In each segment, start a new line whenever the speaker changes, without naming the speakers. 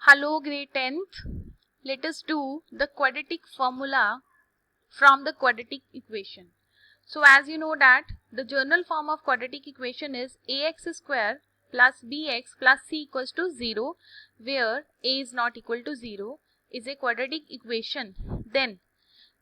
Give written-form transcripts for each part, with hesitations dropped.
Hello grade 10th. Let us do the quadratic formula from the quadratic equation. So as you know that the general form of quadratic equation is ax square plus bx plus c equals to 0 where a is not equal to 0 is a quadratic equation. Then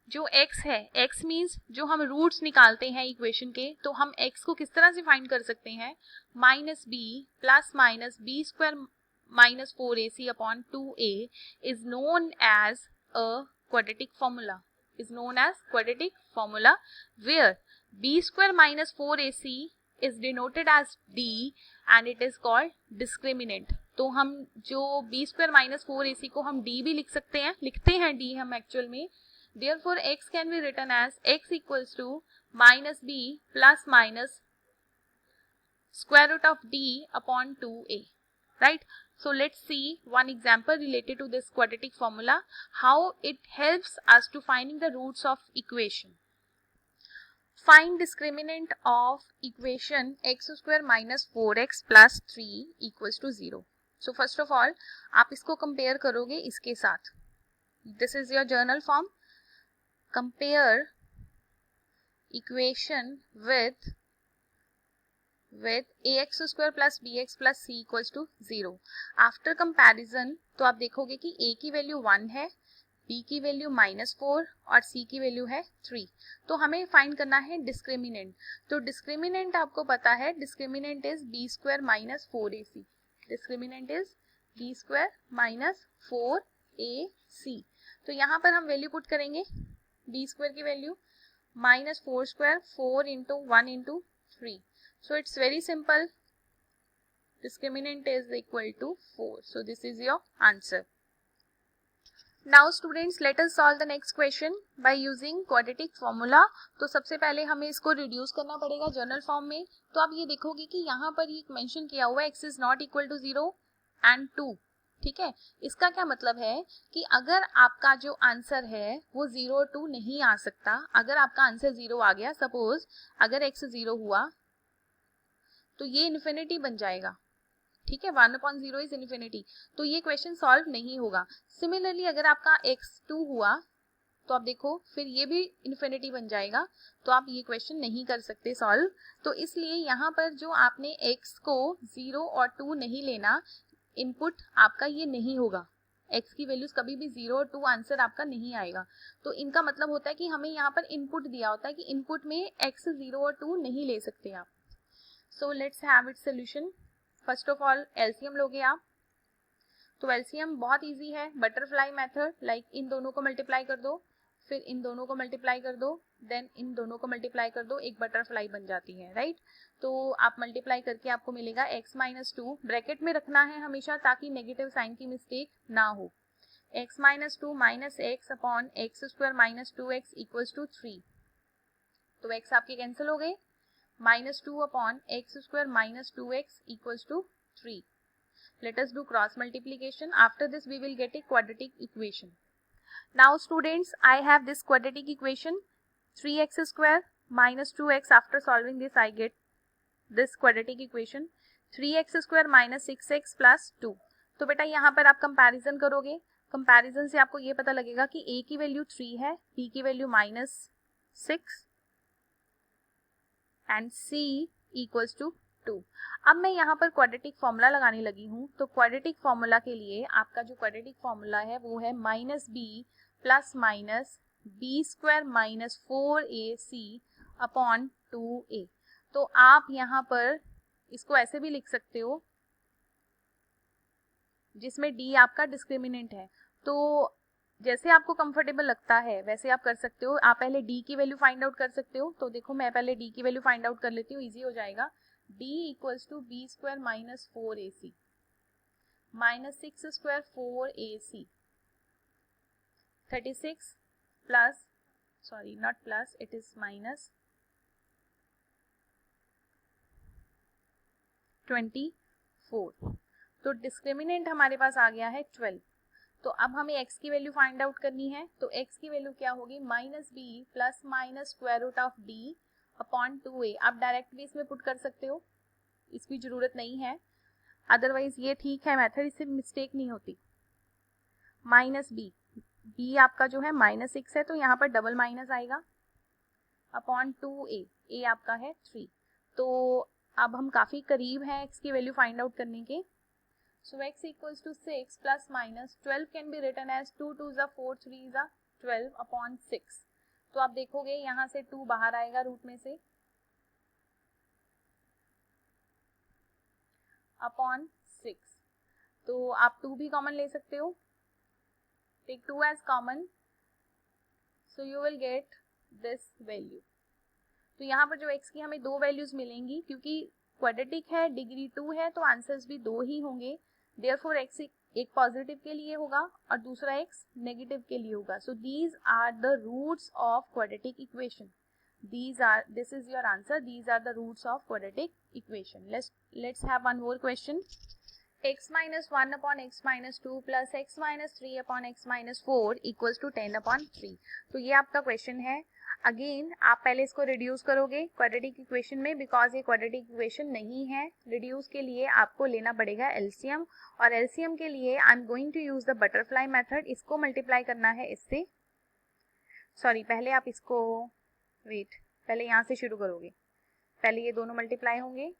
जो x है, x means जो हम roots निकालते हैं equation के, तो हम x को किस तरह से फाइंड कर सकते हैं, minus b plus minus b square minus 4ac upon 2a is known as a quadratic formula, where b square minus 4ac is denoted as d and it is called discriminant. तो हम जो b square minus 4ac को हम d भी लिखते हैं d हम actual में. Therefore x can be written as x equals to minus b plus minus square root of d upon 2a, right? So let's see one example related to this quadratic formula, how it helps us to finding the roots of equation. Find discriminant of equation x square minus 4x plus 3 equals to 0. So first of all, आप इसको compare करोगे इसके साथ. This is your journal form. Compare equation with ax square plus bx plus c equals to 0. After comparison तो आप देखोगे कि a की वैल्यू 1 है, b की वैल्यू -4 और c की वैल्यू है 3. तो हमें फाइंड करना है डिस्क्रिमिनेंट. तो डिस्क्रिमिनेंट आपको पता है, discriminant is b square minus 4ac. Discriminant is b square minus 4ac. तो यहाँ पर हम वैल्यू पुट करेंगे, b स्क्वायर की value -4 square 4 into 1 into 3. So it's very simple. Discriminant is equal to 4. So this is your answer. Now students, let us solve the next question by using quadratic formula. तो सबसे पहले हमें इसको reduce करना पड़ेगा general form में. तो आप ये देखोगे कि यहाँ पर ये मेंशन किया हुआ है x is not equal to 0 and 2. ठीक है, इसका क्या मतलब है कि अगर आपका जो आंसर है वो 0 और 2 नहीं आ सकता. अगर आपका आंसर 0 आ गया, सपोज अगर x 0 हुआ तो ये इन्फिनिटी बन जाएगा. ठीक है, 1/0 इज इन्फिनिटी, तो ये क्वेश्चन सॉल्व नहीं होगा. सिमिलरली अगर आपका x2 हुआ तो आप देखो फिर ये भी इन्फिनिटी बन जाएगा, तो आप ये क्वेश्चन नहीं कर सकते सॉल्व. तो इसलिए यहाँ पर जो आपने x को 0 और 2 नहीं लेना, इनपुट आपका ये नहीं होगा. x की वैल्यूज कभी भी 0 और 2 आंसर आपका नहीं आएगा. तो इनका मतलब होता है कि हमें यहाँ पर इनपुट दिया होता है कि इनपुट में x 0 और 2 नहीं ले सकते आप. So let's have its solution. First of all LCM लोगे आप, तो LCM बहुत इजी है, बटरफ्लाई मेथड. लाइक इन दोनों को मल्टीप्लाई कर दो, फिर इन दोनों को मल्टीप्लाई कर दो, देन इन दोनों को मल्टीप्लाई कर दो, एक बटरफ्लाई बन जाती है, राइट? तो आप मल्टीप्लाई करके आपको मिलेगा x माइनस 2. ब्रैकेट में रखना है हमेशा ताकि नेगेटिव साइन की मिस्टेक ना हो. x minus 2 minus x upon x square minus 2x equals to 3. तो x आपके कैंसिल हो गए. -2 upon x square minus 2x equals to 3. Let us do cross multiplication. After this we will get a quadratic equation. Now students, I have this quadratic equation 3x square minus 2x. After solving this I get this quadratic equation 3x square minus 6x plus 2. तो बेटा यहाँ पर आप comparison करोगे, comparison से आपको ये पता लगेगा कि a की वैल्यू 3 है, b की value -6 and c equals to 2. अब मैं यहाँ पर क्वाड्रेटिक फॉर्मूला लगाने लगी हूँ. तो क्वाड्रेटिक फॉर्मूला के लिए आपका जो क्वाड्रेटिक फॉर्मूला है वो है minus b plus minus b square minus 4ac upon 2a. तो आप यहाँ पर इसको ऐसे भी लिख सकते हो जिसमें d आपका डिस्क्रिमिनेंट है. तो जैसे आपको कंफर्टेबल लगता है वैसे आप कर सकते हो. आप पहले d की वैल्यू फाइंड आउट कर सकते हो. तो देखो मैं पहले d की वैल्यू फाइंड आउट कर लेती हूँ, इजी हो जाएगा. d equals to b square minus 4ac minus 6 square 4ac 36 plus, sorry not plus, it is minus 24. तो डिस्क्रिमिनेंट हमारे पास आ गया है 12. तो अब हमें x की वैल्यू फाइंड आउट करनी है. तो x की वैल्यू क्या होगी, minus b plus minus square root of D upon 2a. आप डायरेक्ट भी इसमें पुट कर सकते हो, इसकी जरूरत नहीं है, अदरवाइज ये ठीक है मेथड, इससे मिस्टेक नहीं होती. माइनस बी, बी आपका जो है -6 है तो यहाँ पर डबल माइनस आएगा अपॉन 2a, a आपका है 3। तो अब हम काफ़ी करीब हैं x की वैल्यू फाइंड आउट करने के। So x equals to 6 plus minus 12 can be written as 2 2 ज़ा 4 3 ज़ा 12 अपॉन 6। तो आप देखोगे यहाँ से 2 बाहर आएगा रूट में से अपॉन 6। तो आप 2 भी कॉमन ले सकते हो, take 2 as common, so you will get this value. तो यहाँ पर जो x की हमें दो वैल्यूज मिलेंगी, क्योंकि क्वाड्रेटिक है, डिग्री 2 है, तो आंसर्स भी दो ही होंगे। देयरफॉर x एक पॉजिटिव के लिए होगा और दूसरा x नेगेटिव के लिए होगा। So these are the roots of quadratic equation. This is your answer, these are the roots of quadratic equation. Let's have one more question. x minus 1 upon x minus 2 plus x minus 3 upon x minus 4 equals to 10 upon 3। तो ये आपका question है। Again आप पहले इसको reduce करोगे quadratic equation में, because ये क्वाड्रेटिक इक्वेशन नहीं है। रिड्यूस के लिए आपको लेना पड़ेगा एलसीएम, और एलसीएम के लिए I am going to use the butterfly method. इसको मल्टीप्लाई करना है इससे, सॉरी पहले आप इसको वेट, पहले यहाँ से शुरू करोगे। पहले ये दोनों मल्टीप्लाई होंगे,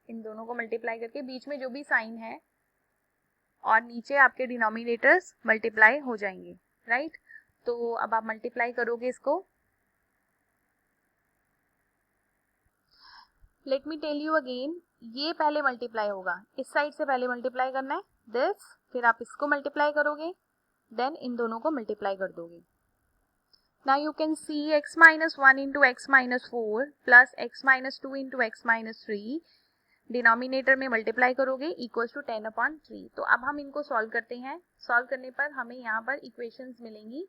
इन दोनों को मल्टीप्लाई करके बीच में जो भी साइन है और नीचे आपके डिनोमिनेटर्स मल्टीप्लाई हो जाएंगे, राइट। तो अब आप मल्टीप्लाई करोगे इसको। Let me tell you again, ये पहले मल्टीप्लाई होगा, इस साइड से पहले मल्टीप्लाई करना है दिस, फिर आप इसको मल्टीप्लाई करोगे, देन इन दोनों को मल्टीप्लाई कर दोगे। Now you can see x minus 1 into x minus 4 plus x minus 2 into x minus 3 denominator में मल्टीप्लाई करोगे इक्वल्स टू 10 अपॉन 3। तो अब हम इनको सॉल्व करते हैं। सॉल्व करने पर हमें यहाँ पर इक्वेशंस मिलेंगी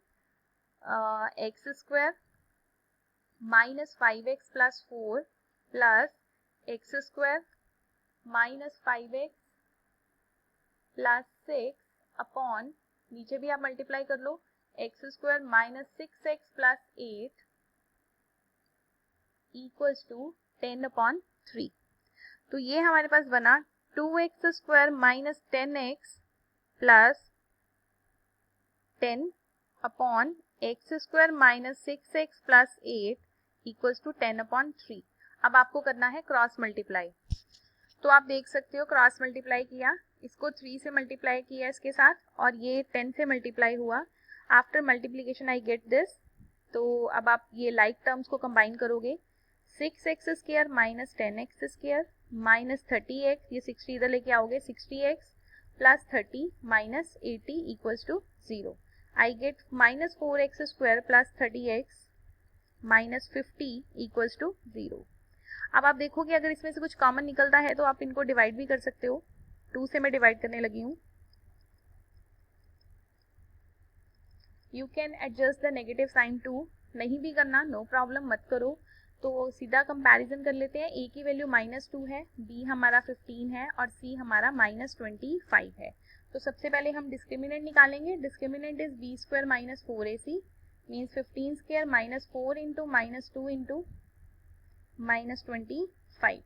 x square minus 5x plus 4 plus x square minus 5x plus 6 upon, नीचे भी आप मल्टीप्लाई कर लो, x square minus 6x plus 8 equals to 10 upon 3। तो ये हमारे पास बना 2x square minus 10x plus 10 upon x square minus 6x plus 8 equals to 10 upon 3। अब आपको करना है क्रॉस मल्टीप्लाई। तो आप देख सकते हो क्रॉस मल्टीप्लाई किया, इसको 3 से मल्टीप्लाई किया इसके साथ, और ये 10 से मल्टीप्लाई हुआ। After multiplication I get this. तो अब आप ये लाइक टर्म्स को कंबाइन करोगे, 6x square minus 10x square minus 30x, ये 60 इधर लेके आओगे, 60x plus 30 minus 80 equals to 0। I get minus 4x square plus 30x minus 50 equals to 0। अब आप देखोगे अगर इसमें से कुछ कॉमन निकलता है तो आप इनको डिवाइड भी कर सकते हो। 2 से मैं डिवाइड करने लगी हूँ। You can adjust the negative sign to, नहीं भी करना नो प्रॉब्लम, मत करो। तो सीधा कंपैरिजन कर लेते हैं। a की वैल्यू -2 है, b हमारा 15 है और c हमारा -25 है। तो सबसे पहले हम डिस्क्रिमिनेंट निकालेंगे। Discriminant is b square minus 4ac means 15 square minus 4 into -2 into -25।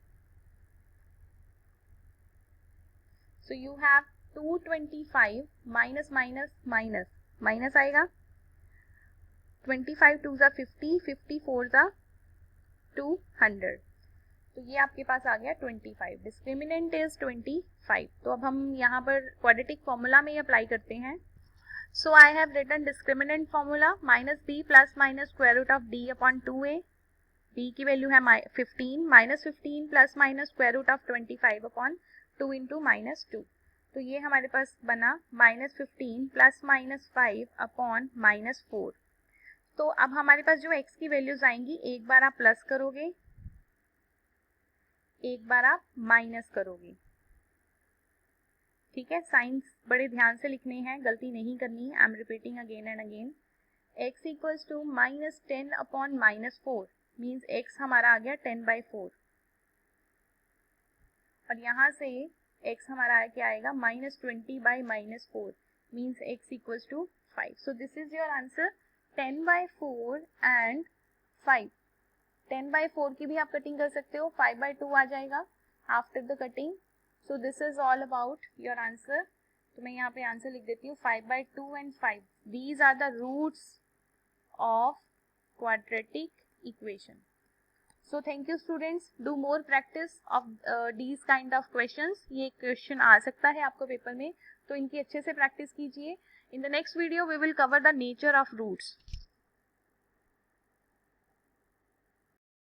So you have 225 minus minus minus minus आएगा, 25 2 ज़ा 50, 54 ज़ा 200। तो ये आपके पास आ गया 25। Discriminant is 25। तो अब हम यहाँ पर क्वाड्रेटिक फॉर्मूला में अप्लाई करते हैं। So I have written discriminant formula minus b plus minus square root of D upon 2a। b की वैल्यू है 15, minus 15 plus minus square root of 25 upon 2 into -2। तो ये हमारे पास बना -15 प्लस माइनस 5 अपॉन -4। तो अब हमारे पास जो x की वैल्यूज आएंगी, एक बार आप प्लस करोगे, एक बार आप माइनस करोगे, ठीक है। साइंस बड़े ध्यान से लिखने हैं, गलती नहीं करनी है। I am repeating again and again. x equals to -10 upon -4 means x हमारा आ गया 10/4, और यहाँ से x हमारा क्या आएगा -20/-4 means x equals to 5। So this is your answer, 10/4 and 5। 10/4 की भी आप कटिंग कर सकते हो, 5/2 आ जाएगा after the cutting. So this is all about your answer. तो मैं यहाँ पे आंसर लिख देती हूँ 5/2 and 5. These are the roots of quadratic equation. So thank you students. Do more practice of these kind of questions. ये question आ सकता है आपको पेपर में, तो इनकी अच्छे से प्रैक्टिस कीजिए. In the next video we will cover the nature of roots.